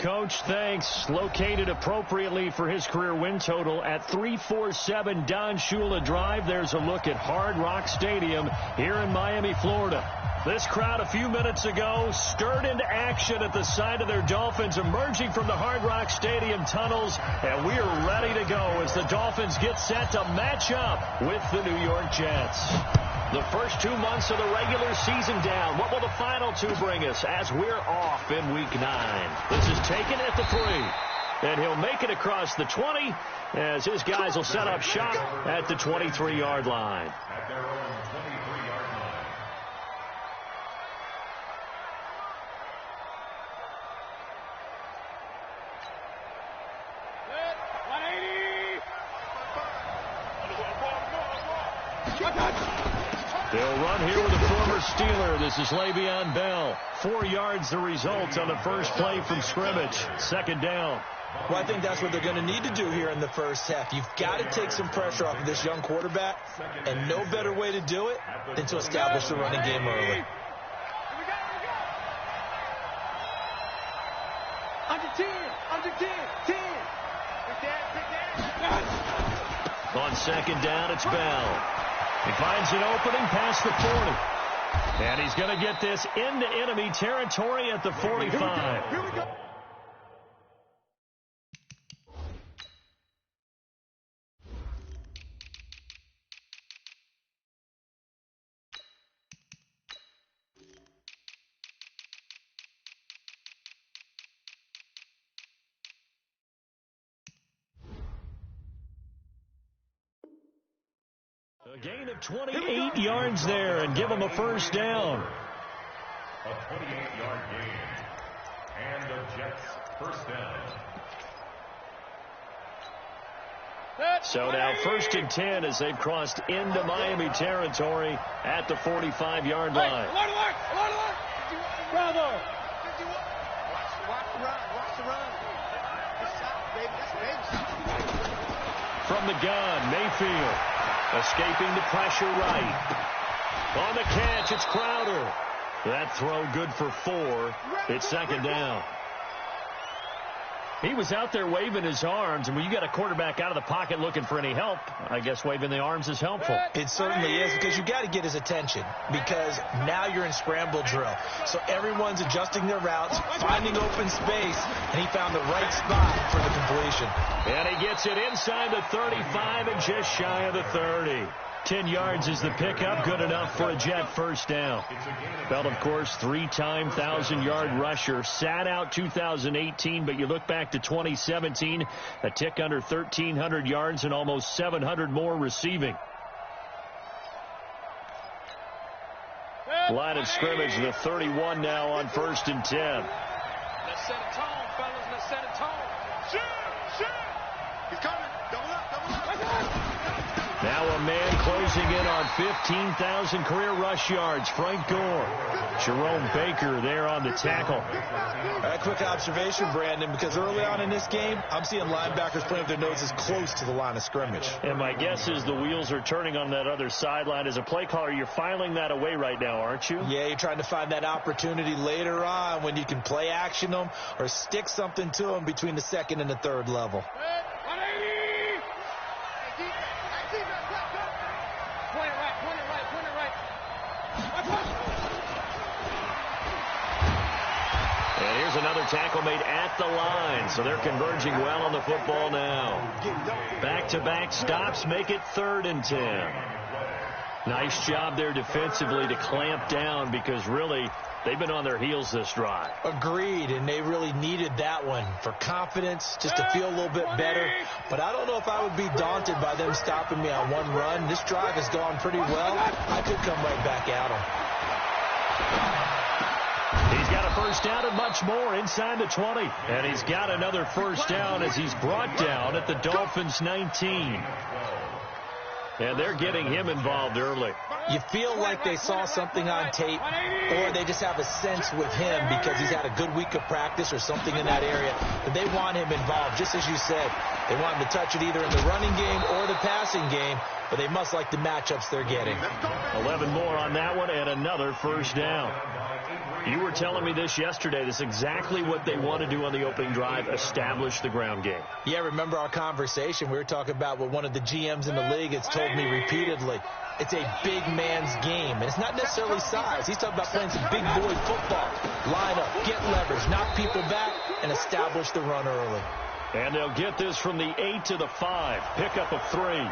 Coach, thanks. Located appropriately for his career win total at 347 Don Shula Drive. There's a look at Hard Rock Stadium here in Miami, Florida. This crowd a few minutes ago stirred into action at the side of their Dolphins emerging from the Hard Rock Stadium tunnels, and we are ready to go as the Dolphins get set to match up with the New York Jets. The first 2 months of the regular season down. What will the final two bring us as we're off in Week 9? This is taken at the 3, and he'll make it across the 20 as his guys will set up shop at the 23-yard line. At their own 23-yard line. They'll run here with a former Steeler. This is Le'Veon Bell. 4 yards the result on the first play from scrimmage. Second down. Well, I think that's what they're going to need to do here in the first half. You've got to take some pressure off of this young quarterback, and no better way to do it than to establish the running game early. Under 10, under 10, 10. On second down, it's Bell. He finds an opening past the 40. And he's going to get this into enemy territory at the 45. Here we go. A gain of 28 yards there and give him a first down. A 28-yard gain. And the Jets first down. So now 1st and 10 as they've crossed into Miami territory at the 45-yard line. Bravo. Watch the run. From the gun, Mayfield. Escaping the pressure right. On the catch, it's Crowder. That throw good for 4. It's second down. He was out there waving his arms, and when you got a quarterback out of the pocket looking for any help, I guess waving the arms is helpful. It certainly is, because you got to get his attention, because now you're in scramble drill. So everyone's adjusting their routes, finding open space, and he found the right spot for the completion. And he gets it inside the 35 and just shy of the 30. 10 yards is the pickup, good enough for a Jet first down. Bell, of course, 3-time 1,000-yard rusher. Sat out 2018, but you look back to 2017, a tick under 1,300 yards and almost 700 more receiving. Line of scrimmage, the 31 now on 1st and 10. Let's set a tone, fellas. Let's set a tone. Shoot. He's coming. Double up. Now a man closing in on 15,000 career rush yards. Frank Gore. Jerome Baker there on the tackle. A quick observation, Brandon, because early on in this game, I'm seeing linebackers putting up their noses close to the line of scrimmage. And my guess is the wheels are turning on that other sideline. As a play caller, you're filing that away right now, aren't you? Yeah, you're trying to find that opportunity later on when you can play action them or stick something to them between the 2nd and the 3rd level. And here's another tackle made at the line, so they're converging well on the football now. Back-to-back stops make it 3rd and 10. Nice job there defensively to clamp down, because really they've been on their heels this drive. Agreed, and they really needed that one for confidence, just to feel a little bit better. But I don't know if I would be daunted by them stopping me on one run. This drive has gone pretty well. I could come right back at them. He's got a first down and much more inside the 20. And he's got another first down as he's brought down at the Dolphins' 19. And they're getting him involved early. You feel like they saw something on tape, or they just have a sense with him because he's had a good week of practice or something in that area, that they want him involved. Just as you said, they want him to touch it either in the running game or the passing game, but they must like the matchups they're getting. 11 more on that one and another first down. You were telling me this yesterday. This is exactly what they want to do on the opening drive, establish the ground game. Yeah, remember our conversation? We were talking about what one of the GMs in the league has told me repeatedly. It's a big man's game, and it's not necessarily size. He's talking about playing some big boy football. Line up, get leverage, knock people back, and establish the run early. And they'll get this from the 8 to the 5. Pickup of 3.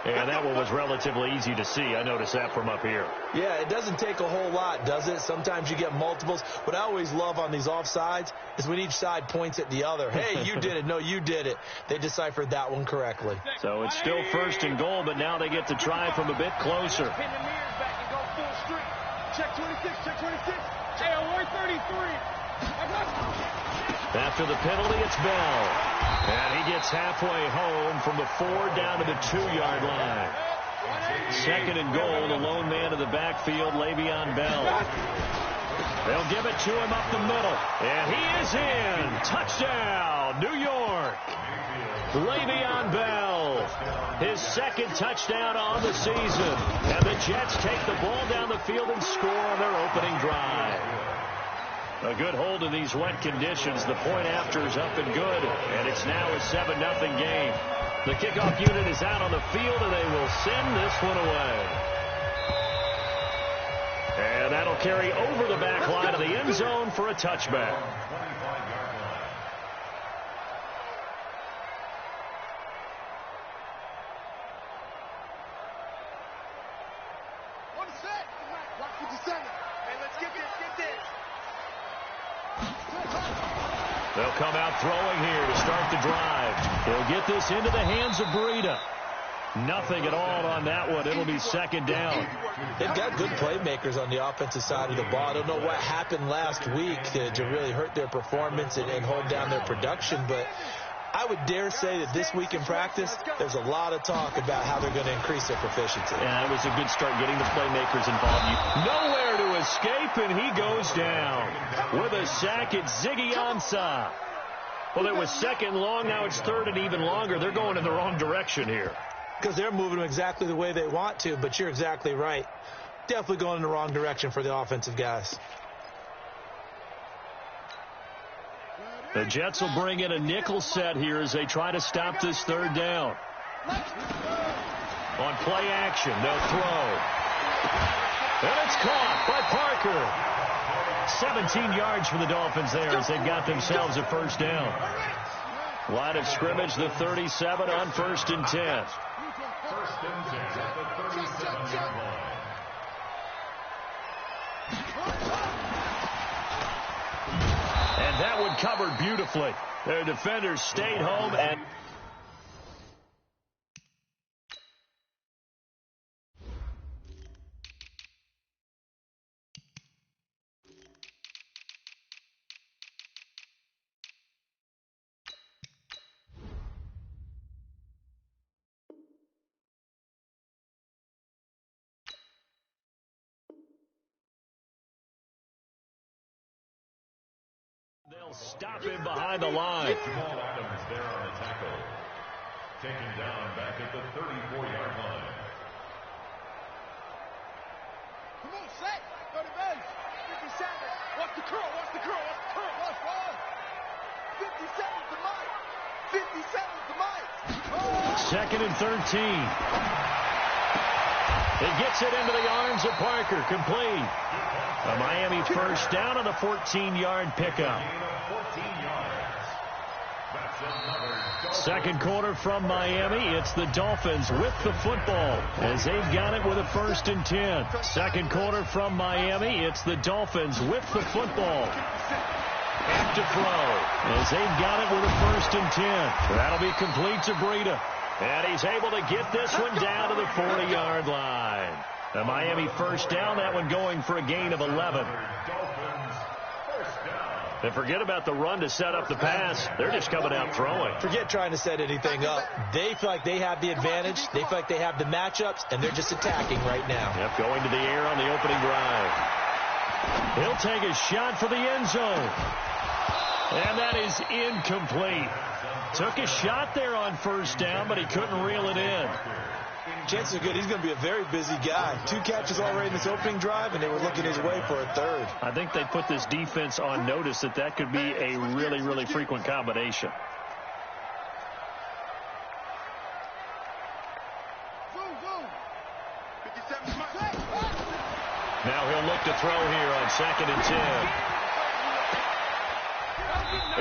And that one was relatively easy to see. I noticed that from up here. Yeah, it doesn't take a whole lot, does it? Sometimes you get multiples. What I always love on these offsides is when each side points at the other. Hey, you did it. No, you did it. They deciphered that one correctly. So it's still 1st and goal, but now they get to try from a bit closer. Pin the mirrors back and go full street. Check 26, check 26. Hey, 133. After the penalty, it's Bell. And he gets halfway home from the 4 down to the 2-yard line. 2nd and goal, the lone man in the backfield, Le'Veon Bell. They'll give it to him up the middle. And he is in. Touchdown, New York. Le'Veon Bell, his 2nd touchdown on the season. And the Jets take the ball down the field and score on their opening drive. A good hold in these wet conditions. The point after is up and good, and it's now a 7-0 game. The kickoff unit is out on the field, and they will send this one away. And that'll carry over the back line of the end zone for a touchback. They'll come out throwing here to start the drive. They'll get this into the hands of Breida. Nothing at all on that one. It'll be 2nd down. They've got good playmakers on the offensive side of the ball. I don't know what happened last week to really hurt their performance and hold down their production, but I would dare say that this week in practice, there's a lot of talk about how they're going to increase their proficiency. Yeah, it was a good start getting the playmakers involved. Nowhere to escape, and he goes down. With a sack, it's Ziggy Ansah. Well, it was 2nd long, now it's 3rd and even longer. They're going in the wrong direction here. Because they're moving them exactly the way they want to, but you're exactly right. Definitely going in the wrong direction for the offensive guys. The Jets will bring in a nickel set here as they try to stop this 3rd down. On play action, they'll throw. And it's caught by Parker. 17 yards for the Dolphins there as they've got themselves a 1st down. Line of scrimmage, the 37 on 1st and 10. 1st and 10 at the 37-yard line. And that one covered beautifully. Their defenders stayed home and... They'll stop him behind the line. Jamal Adams there on the tackle. Taken down back at the 34-yard line. Come on, set. Go to base. 57. Watch the curl. Watch the curl. Watch the curl. Watch ball. 57's the mic. 57's the mic. 2nd and 13. It gets it into the arms of Parker. Complete. A Miami 1st down on the 14-yard pickup. 14 yards. That's another 2nd quarter from Miami. It's the Dolphins with the football as they've got it with a 1st and 10. 2nd quarter from Miami. It's the Dolphins with the football. Back to throw as they've got it with a 1st and 10. That'll be complete to Breida. And he's able to get this one down to the 40-yard line. The Miami 1st down, that one going for a gain of 11. And forget about the run to set up the pass. They're just coming out throwing. Forget trying to set anything up. They feel like they have the advantage. They feel like they have the matchups, and they're just attacking right now. Yep, going to the air on the opening drive. He'll take a shot for the end zone. And that is incomplete. Took a shot there on 1st down, but he couldn't reel it in. Chances are good he's going to be a very busy guy. 2 catches already in this opening drive, and they were looking his way for a 3rd. I think they put this defense on notice that could be a really, really frequent combination. Now he'll look to throw here on 2nd and 10.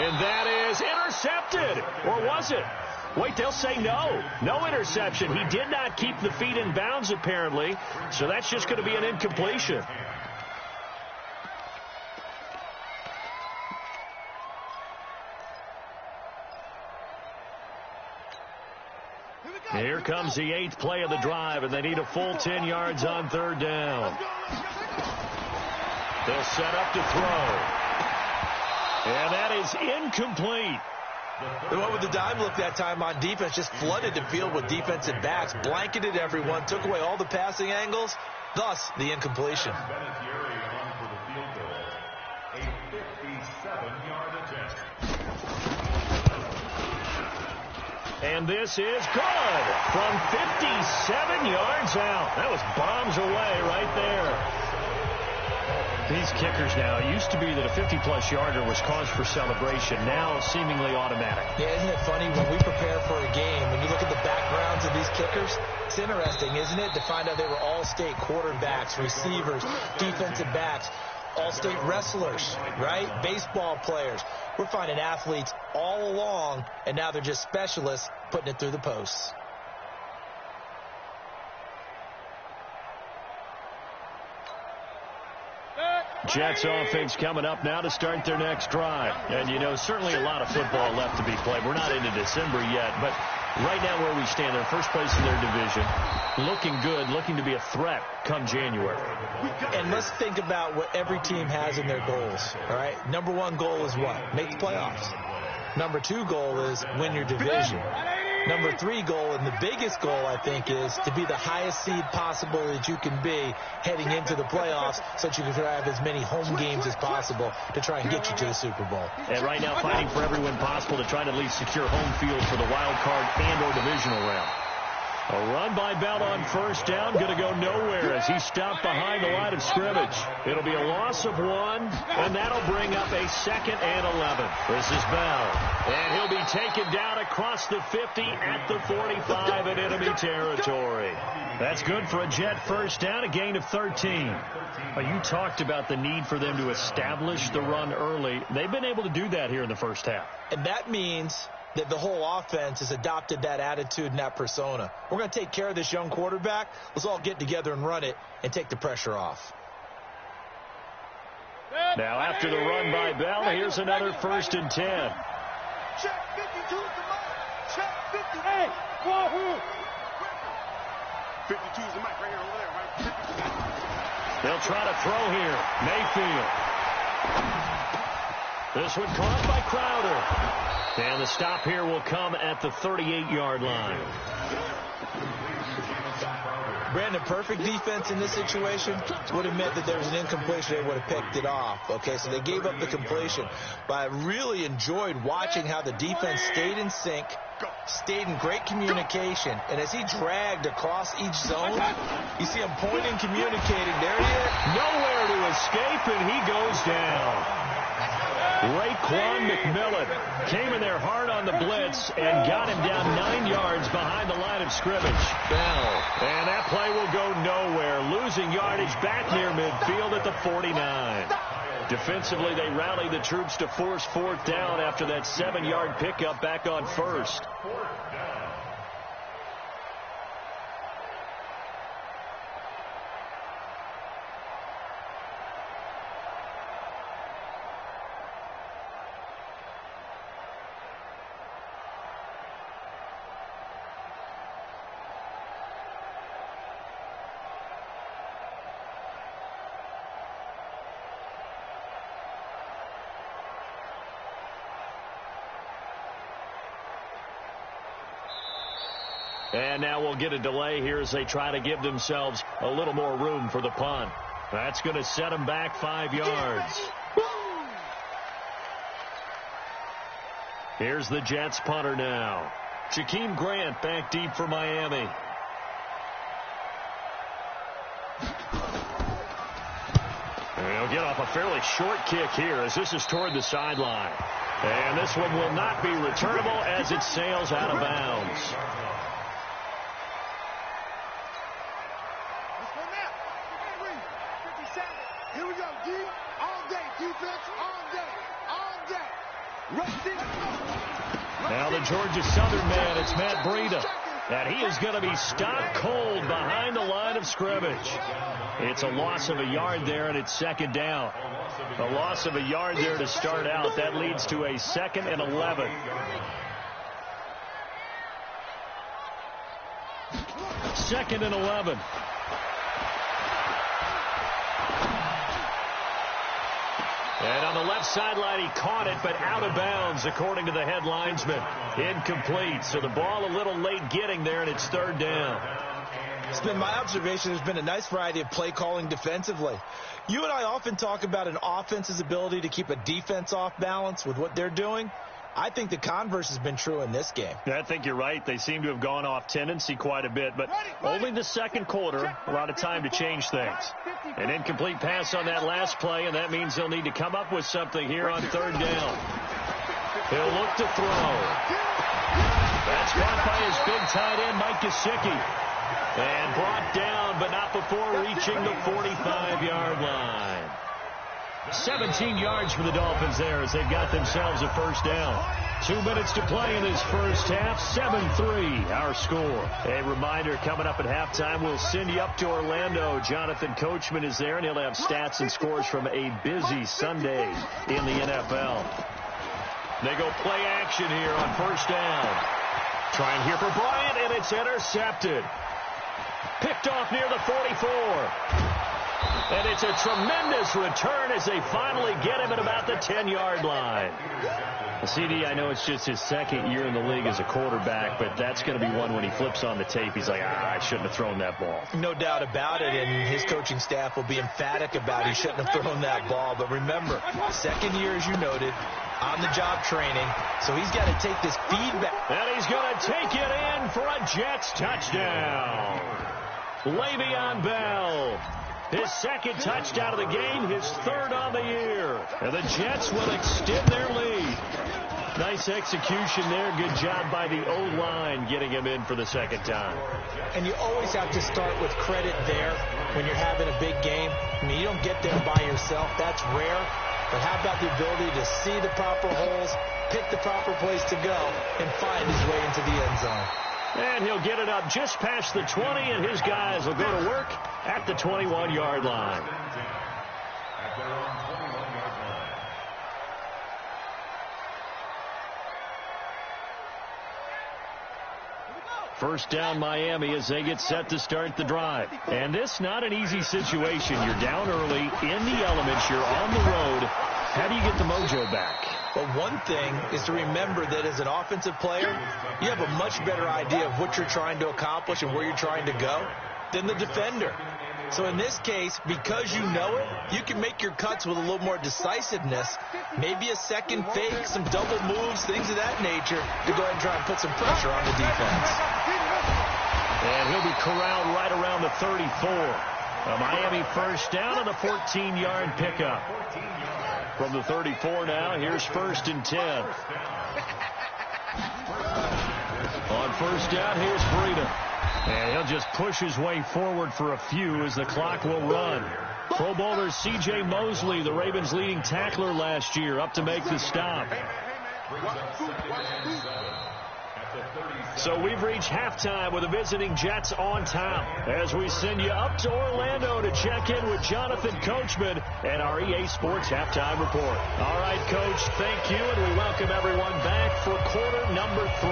And that is intercepted. Or was it? Wait, they'll say no. No interception. He did not keep the feet in bounds, apparently. So that's just going to be an incompletion. Here comes the 8th play of the drive, and they need a full 10 yards on 3rd down. They'll set up to throw. And that is incomplete. They went with the dime look that time on defense, just flooded the field with defensive backs, blanketed everyone, took away all the passing angles, thus the incompletion. And this is good from 57 yards out. That was bombs away right there. These kickers now, it used to be that a 50-plus yarder was cause for celebration. Now seemingly automatic. Yeah, isn't it funny when we prepare for a game, when you look at the backgrounds of these kickers, it's interesting, isn't it, to find out they were all-state quarterbacks, receivers, defensive backs, all-state wrestlers, right? Baseball players. We're finding athletes all along, and now they're just specialists putting it through the posts. Jets offense coming up now to start their next drive. And, you know, certainly a lot of football left to be played. We're not into December yet, but right now where we stand, they're first place in their division, looking good, looking to be a threat come January. And let's think about what every team has in their goals, all right? Number 1 goal is what? Make the playoffs. Number 2 goal is win your division. Number 3 goal, and the biggest goal, I think, is to be the highest seed possible that you can be heading into the playoffs so that you can have as many home games as possible to try and get you to the Super Bowl. And right now fighting for every win possible to try to at least secure home field for the wild card and or divisional round. A run by Bell on first down, going to go nowhere as he stopped behind the line of scrimmage. It'll be a loss of 1, and that'll bring up a 2nd and 11. This is Bell, and he'll be taken down across the 50 at the 45 in enemy territory. That's good for a Jet first down, a gain of 13. You talked about the need for them to establish the run early. They've been able to do that here in the first half. And that means that the whole offense has adopted that attitude and that persona. We're going to take care of this young quarterback. Let's all get together and run it and take the pressure off. Now after the run by Bell, here's another 1st and 10. Check 52 is the mic. Check 50. Hey, wahoo. 52 is the mic right here over there, right? They'll try to throw here. Mayfield. This one caught by Crowder. And the stop here will come at the 38-yard line. Brandon, perfect defense in this situation would have meant that there was an incompletion. They would have picked it off. Okay, so they gave up the completion. But I really enjoyed watching how the defense stayed in sync, stayed in great communication. And as he dragged across each zone, you see him pointing, communicating. There he is. Nowhere to escape, and he goes down. Raekwon McMillan came in there hard on the blitz and got him down 9 yards behind the line of scrimmage. Bell. And that play will go nowhere, losing yardage back near midfield at the 49. Defensively, they rallied the troops to force 4th down after that 7-yard pickup back on 1st. And now we'll get a delay here as they try to give themselves a little more room for the punt. That's going to set them back 5 yards. Here's the Jets punter now. Jakeem Grant back deep for Miami. off a fairly short kick here as this is toward the sideline. And this one will not be returnable as it sails out of bounds. Here we go, D. All day. Defense, all day. All day. Racing. Now the Georgia Southern man, it's Matt Breida. And he is going to be stopped cold behind the line of scrimmage. It's a loss of a yard there, and it's second down. A loss of a yard there to start out. That leads to a 2nd and 11. Second and 11. And on the left sideline, he caught it, but out of bounds, according to the head linesman. Incomplete. So the ball a little late getting there, and it's third down. It's been my observation there's been a nice variety of play calling defensively. You and I often talk about an offense's ability to keep a defense off balance with what they're doing. I think the converse has been true in this game. I think you're right. They seem to have gone off tendency quite a bit, but only the second quarter, a lot of time to change things. An incomplete pass on that last play, and that means they'll need to come up with something here on third down. He'll look to throw. That's caught by his big tight end, Mike Gesicki. And brought down, but not before reaching the 45-yard line. 17 yards for the Dolphins there as they've got themselves a first down. 2 minutes to play in this first half. 7-3 our score. A reminder, coming up at halftime, we'll send you up to Orlando. Jonathan Coachman is there, and he'll have stats and scores from a busy Sunday in the NFL. They go play action here on first down. Trying here for Bryant, and it's intercepted. Picked off near the 44. And it's a tremendous return as they finally get him at about the 10-yard line. CD, I know it's just his second year in the league as a quarterback, but that's going to be one when he flips on the tape. He's like, I shouldn't have thrown that ball. No doubt about it, and his coaching staff will be emphatic about he shouldn't have thrown that ball. But remember, second year, as you noted, on-the-job training, so he's got to take this feedback. And he's going to take it in for a Jets touchdown. Le'Veon Bell. His second touchdown of the game, his third on the year. And the Jets will extend their lead. Nice execution there. Good job by the O-line getting him in for the second time. And you always have to start with credit there when you're having a big game. I mean, you don't get there by yourself. That's rare. But how about the ability to see the proper holes, pick the proper place to go, and find his way into the end zone. And he'll get it up just past the 20, and his guys will go to work at the 21-yard line. First down Miami as they get set to start the drive. And this not an easy situation. You're down early, in the elements, you're on the road. How do you get the mojo back? Well, one thing is to remember that as an offensive player, you have a much better idea of what you're trying to accomplish and where you're trying to go than the defender. So in this case, because you know it, you can make your cuts with a little more decisiveness, maybe a second fake, some double moves, things of that nature, to go ahead and try and put some pressure on the defense. And he'll be corralled right around the 34. A Miami first down on the 14-yard pickup. From the 34 now, here's first and 10. On first down, here's Breida. And he'll just push his way forward for a few as the clock will run. Pro Bowler C.J. Mosley, the Ravens' leading tackler last year, up to make the stop. So we've reached halftime with the visiting Jets on top as we send you up to Orlando to check in with Jonathan Coachman and our EA Sports Halftime Report. All right, Coach, thank you, and we welcome everyone back for quarter number 3.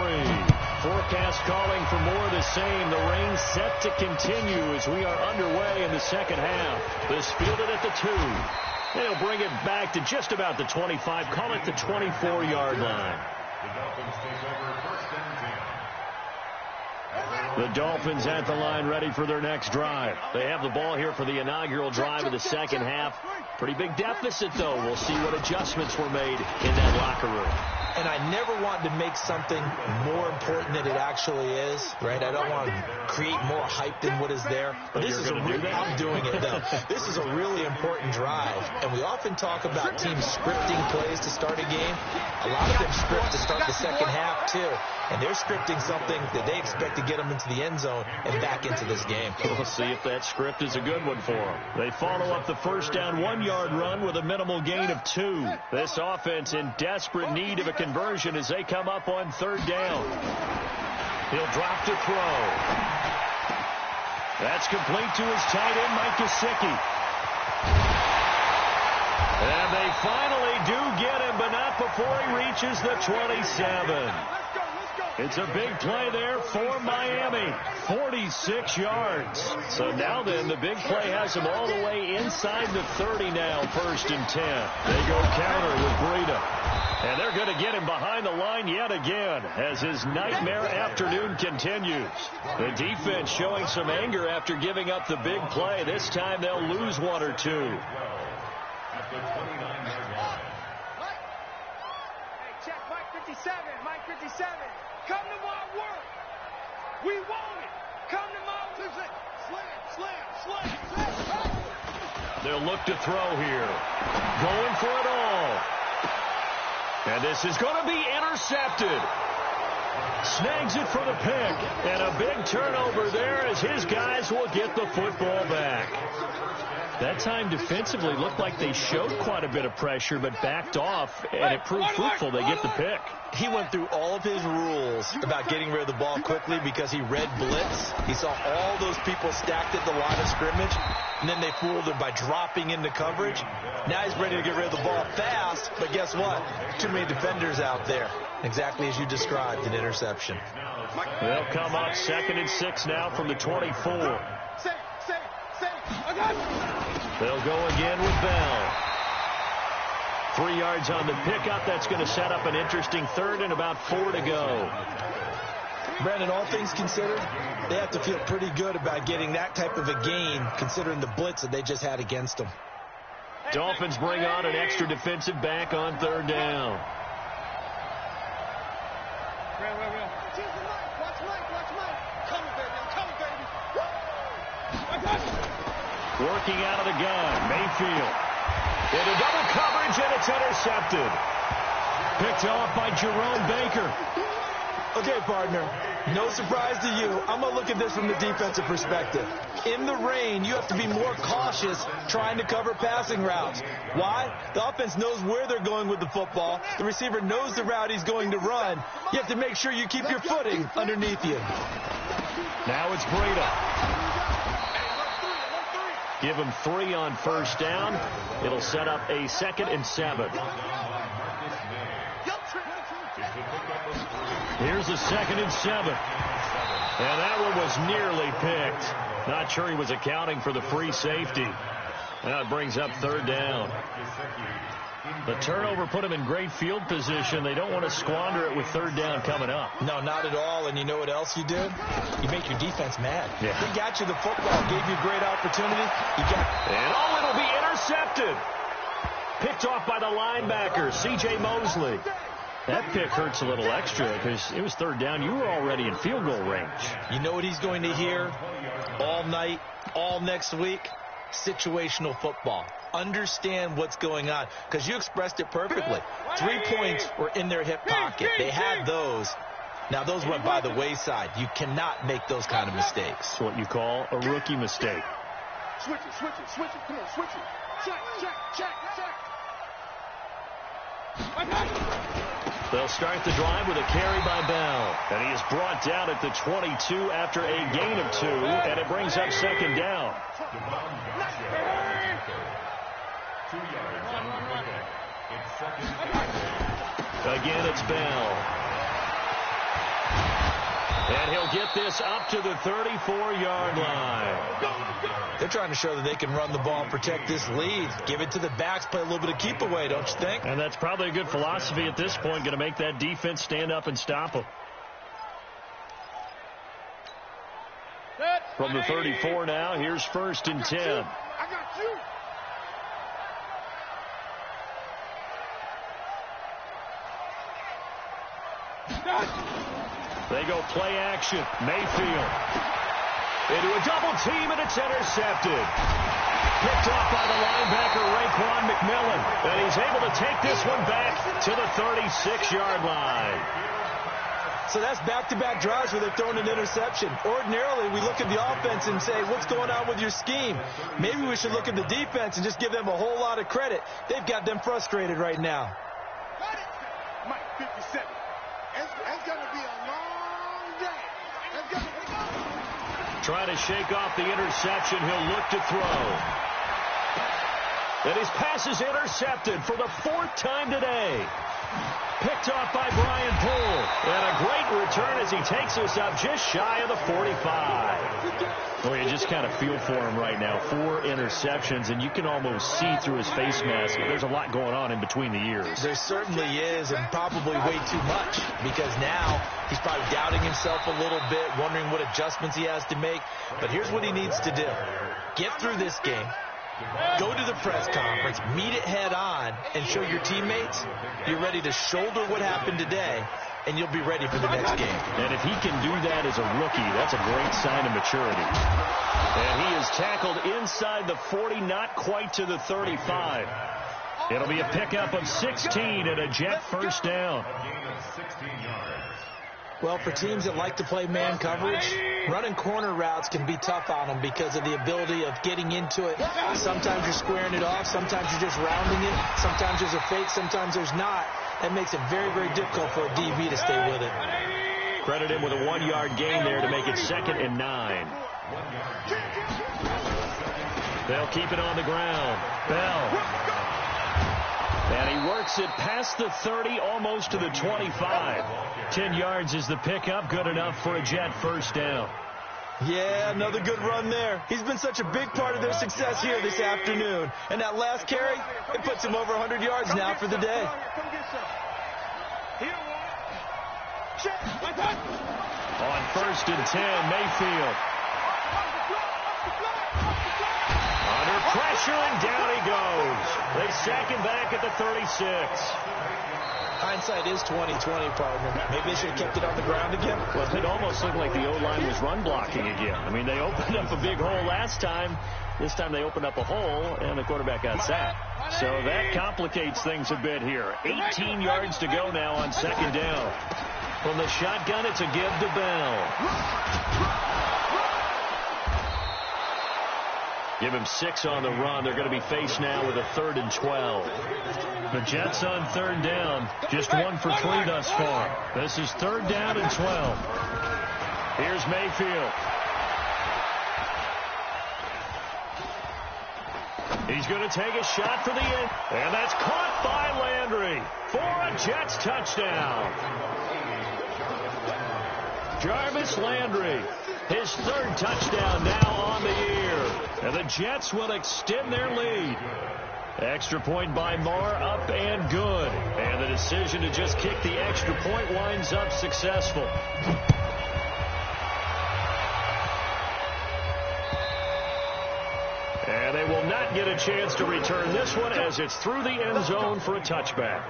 Forecast calling for more of the same. The rain set to continue as we are underway in the second half. This fielded at the 2. They'll bring it back to just about the 25, call it the 24-yard line. The Dolphins at the line ready for their next drive. They have the ball here for the inaugural drive of the second half. Pretty big deficit, though. We'll see what adjustments were made in that locker room. And I never want to make something more important than it actually is, right? I don't want to create more hype than what is there. But this is I'm doing it, though. This is a really important drive. And we often talk about teams scripting plays to start a game. A lot of them script to start the second half, too. And they're scripting something that they expect to get them into the end zone and back into this game. We'll see if that script is a good one for them. They follow up the first down 1-yard run with a minimal gain of 2. This offense in desperate need of a conversion as they come up on third down. He'll drop to throw. That's complete to his tight end, Mike Gesicki. And they finally do get him, but not before he reaches the 27. It's a big play there for Miami. 46 yards. So now then, the big play has them all the way inside the 30 now, 1st and 10. They go counter with Breida. And they're going to get him behind the line yet again as his nightmare afternoon continues. The defense showing some anger after giving up the big play. This time they'll lose 1 or 2. At the 29-yard line. Hey, check Mike 57. Mike 57. Come to my work. We want it. Come to my work. Slam. They'll look to throw here. Going for it all. And this is going to be intercepted. Snags it for the pick. And a big turnover there as his guys will get the football back. That time defensively looked like they showed quite a bit of pressure but backed off, and it proved fruitful. They get the pick. He went through all of his rules about getting rid of the ball quickly because he read blitz. He saw all those people stacked at the line of scrimmage, and then they fooled him by dropping into coverage. Now he's ready to get rid of the ball fast, but guess what? Too many defenders out there. Exactly as you described, an interception. They'll come up 2nd and 6 now from the 24. They'll go again with Bell. 3 yards on the pickup. That's going to set up an interesting 3rd and about 4 to go. Brandon, all things considered, they have to feel pretty good about getting that type of a gain considering the blitz that they just had against them. Dolphins bring on an extra defensive back on 3rd down. Working out of the gun, Mayfield. Into double coverage, and it's intercepted. Picked off by Jerome Baker. Okay, partner, no surprise to you. I'm going to look at this from the defensive perspective. In the rain, you have to be more cautious trying to cover passing routes. Why? The offense knows where they're going with the football. The receiver knows the route he's going to run. You have to make sure you keep your footing underneath you. Now it's Breida. Give him 3 on 1st down. It'll set up a 2nd and 7. Here's a 2nd and 7. And that one was nearly picked. Not sure he was accounting for the free safety. Now it brings up 3rd down. The turnover put him in great field position. They don't want to squander it with 3rd down coming up. No, not at all. And you know what else you did? You make your defense mad. Yeah. They got you the football, gave you a great opportunity. And it'll be intercepted. Picked off by the linebacker, C.J. Mosley. That pick hurts a little extra because it was 3rd down. You were already in field goal range. You know what he's going to hear all night, all next week? Situational football. Understand what's going on, because you expressed it perfectly. 3 points were in their hip pocket. They had those. Now, those went by the wayside. You cannot make those kind of mistakes. It's what you call a rookie mistake. Switch it. Come on, switch it. Check. They'll start the drive with a carry by Bell. And he is brought down at the 22 after a gain of 2, and it brings up 2nd down. 2 yards on the pickup. It's 2nd. Again, it's Bell. And he'll get this up to the 34-yard line. They're trying to show that they can run the ball and protect this lead. Give it to the backs, play a little bit of keep away, don't you think? And that's probably a good philosophy at this point, going to make that defense stand up and stop them. From the 34 now, here's 1st and 10. I got you. They go play action. Mayfield into a double team, and it's intercepted. Picked off by the linebacker, Raekwon McMillan. And he's able to take this one back to the 36-yard line. So that's back-to-back drives where they're throwing an interception. Ordinarily, we look at the offense and say, what's going on with your scheme? Maybe we should look at the defense and just give them a whole lot of credit. They've got them frustrated right now. Mike, 57. It's going to be a long day. Trying to shake off the interception. He'll look to throw. And his pass is intercepted for the 4th time today. Picked off by Brian Poole. And a great return as he takes us up just shy of the 45. Well, you just kind of feel for him right now. 4 interceptions, and you can almost see through his face mask. There's a lot going on in between the ears. There certainly is, and probably way too much, because now he's probably doubting himself a little bit, wondering what adjustments he has to make. But here's what he needs to do. Get through this game. Go to the press conference, meet it head on, and show your teammates you're ready to shoulder what happened today, and you'll be ready for the next game. And if he can do that as a rookie, that's a great sign of maturity. And he is tackled inside the 40, not quite to the 35. It'll be a pickup of 16 and a Jet first down. Well, for teams that like to play man coverage, running corner routes can be tough on them because of the ability of getting into it. Sometimes you're squaring it off. Sometimes you're just rounding it. Sometimes there's a fake. Sometimes there's not. That makes it very, very difficult for a DB to stay with it. Credit him with a 1-yard gain there to make it 2nd and 9. They'll keep it on the ground. Bell. And he works it past the 30, almost to the 25. 10 yards is the pickup. Good enough for a Jet first down. Yeah, another good run there. He's been such a big part of their success here this afternoon. And that last carry, it puts him over 100 yards now for the day. On 1st and 10, Mayfield. Under pressure, and down he goes. They sack him back at the 36. Hindsight is 20/20, partner. Maybe they should have kept it on the ground again. Well, it almost looked like the O-line was run blocking again. I mean, they opened up a big hole last time. This time they opened up a hole, and the quarterback got sacked. So that complicates things a bit here. 18 yards to go now on 2nd down. From the shotgun, it's a give to Bell. Give him 6 on the run. They're going to be faced now with a 3rd and 12. The Jets on 3rd down. Just 1 for 3 thus far. This is 3rd down and 12. Here's Mayfield. He's going to take a shot for the end. And that's caught by Landry for a Jets touchdown. Jarvis Landry, his 3rd touchdown now on the year. And the Jets will extend their lead. Extra point by Marr, up and good. And the decision to just kick the extra point winds up successful. And they will not get a chance to return this one as it's through the end zone for a touchback.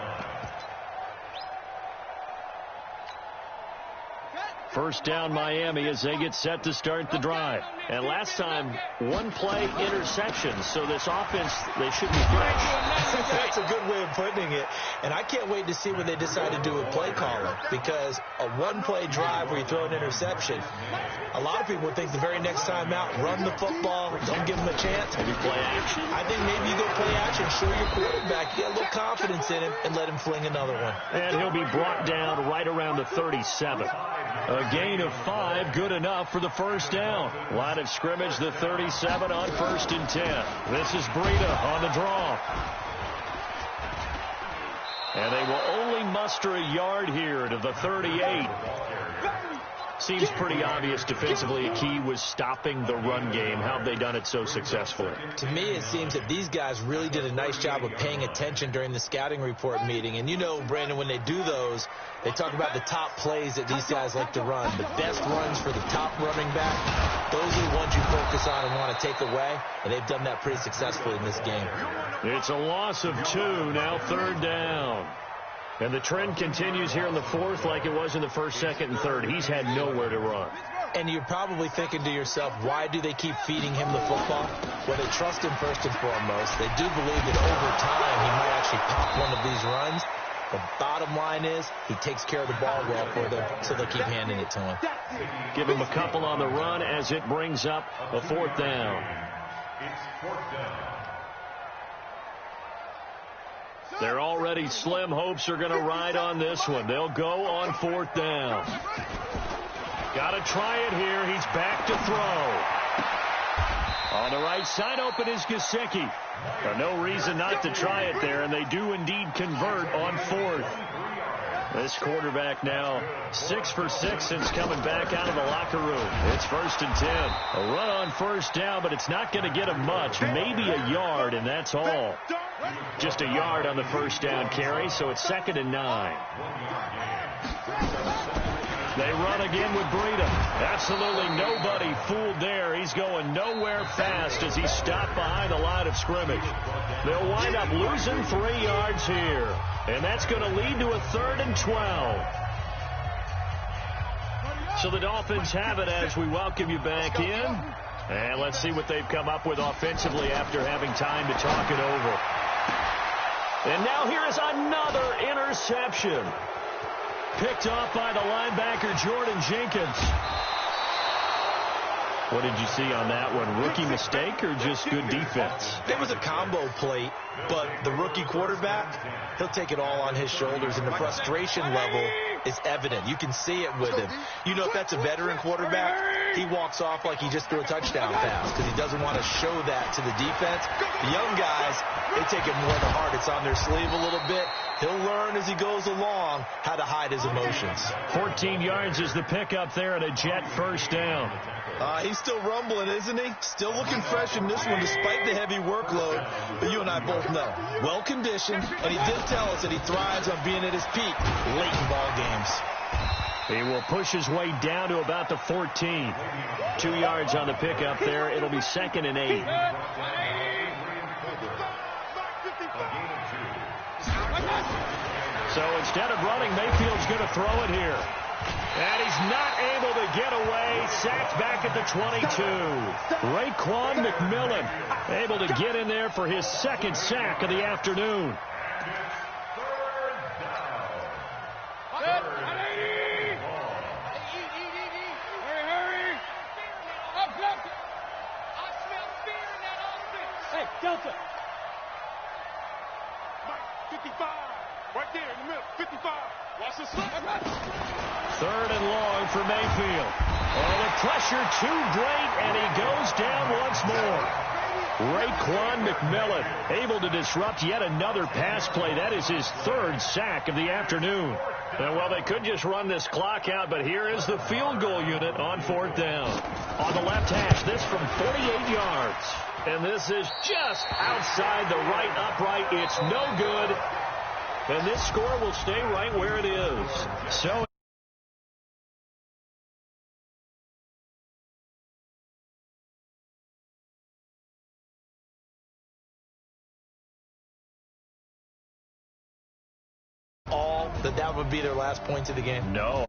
First down, Miami, as they get set to start the drive. And last time, 1-play interception. So this offense, they should be fresh. That's a good way of putting it. And I can't wait to see what they decide to do with play calling. Because a 1-play drive where you throw an interception, a lot of people think the very next time out, run the football, don't give them a chance. Maybe play action. I think maybe you go play action, show your quarterback, get a little confidence in him, and let him fling another one. And he'll be brought down right around the 37. A gain of 5, good enough for the first down. Line of scrimmage, the 37 on 1st and 10. This is Breida on the draw. And they will only muster a yard here to the 38. Seems pretty obvious defensively a key was stopping the run game. How have they done it so successfully? To me, it seems that these guys really did a nice job of paying attention during the scouting report meeting. And you know, Brandon, when they do those, they talk about the top plays that these guys like to run. The best runs for the top running back, those are the ones you focus on and want to take away. And they've done that pretty successfully in this game. It's a loss of 2, now 3rd down. And the trend continues here in the fourth like it was in the first, second, and third. He's had nowhere to run. And you're probably thinking to yourself, why do they keep feeding him the football? Well, they trust him first and foremost. They do believe that over time he might actually pop one of these runs. The bottom line is he takes care of the ball well for them, so they'll keep handing it to him. Give him a couple on the run as it brings up a fourth down. It's fourth down. They're already slim hopes are going to ride on this one. They'll go on fourth down. Got to try it here. He's back to throw. On the right side open is Gesicki. No reason not to try it there, and they do indeed convert on fourth. This quarterback now 6 for 6 since coming back out of the locker room. It's 1st and 10. A run on first down, but it's not going to get him much. Maybe a yard, and that's all. Just a yard on the first down carry, so it's 2nd and 9. They run again with Breida. Absolutely nobody fooled there. He's going nowhere fast as he's stopped behind the line of scrimmage. They'll wind up losing 3 yards here. And that's going to lead to a 3rd and 12. So the Dolphins have it as we welcome you back in. And let's see what they've come up with offensively after having time to talk it over. And now here is another interception. Picked off by the linebacker, Jordan Jenkins. What did you see on that one? Rookie mistake or just good defense? It was a combo plate, but the rookie quarterback, he'll take it all on his shoulders, and the frustration level is evident. You can see it with him. You know, if that's a veteran quarterback, he walks off like he just threw a touchdown pass because he doesn't want to show that to the defense. The young guys, they take it more to heart. It's on their sleeve a little bit. He'll learn as he goes along how to hide his emotions. 14 yards is the pickup there and a Jet first down. He's still rumbling, isn't he? Still looking fresh in this one despite the heavy workload. But you and I both know, well-conditioned, and he did tell us that he thrives on being at his peak late in ball games. He will push his way down to about the 14. 2 yards on the pickup there. It'll be 2nd and 8. So instead of running, Mayfield's going to throw it here. And he's not able to get away. Sacked back at the 22. Raekwon McMillan able to get in there for his 2nd sack of the afternoon. Hey, Delta. 55. Right there in the middle. 55. Watch the slip. 3rd and long for Mayfield. Oh, the pressure too great, and he goes down once more. Raekwon McMillan able to disrupt yet another pass play. That is his 3rd sack of the afternoon. And, well, they could just run this clock out, but here is the field goal unit on 4th down. On the left hash, this from 48 yards. And this is just outside the right upright. It's no good. And this score will stay right where it is. So That would be their last point of the game? no.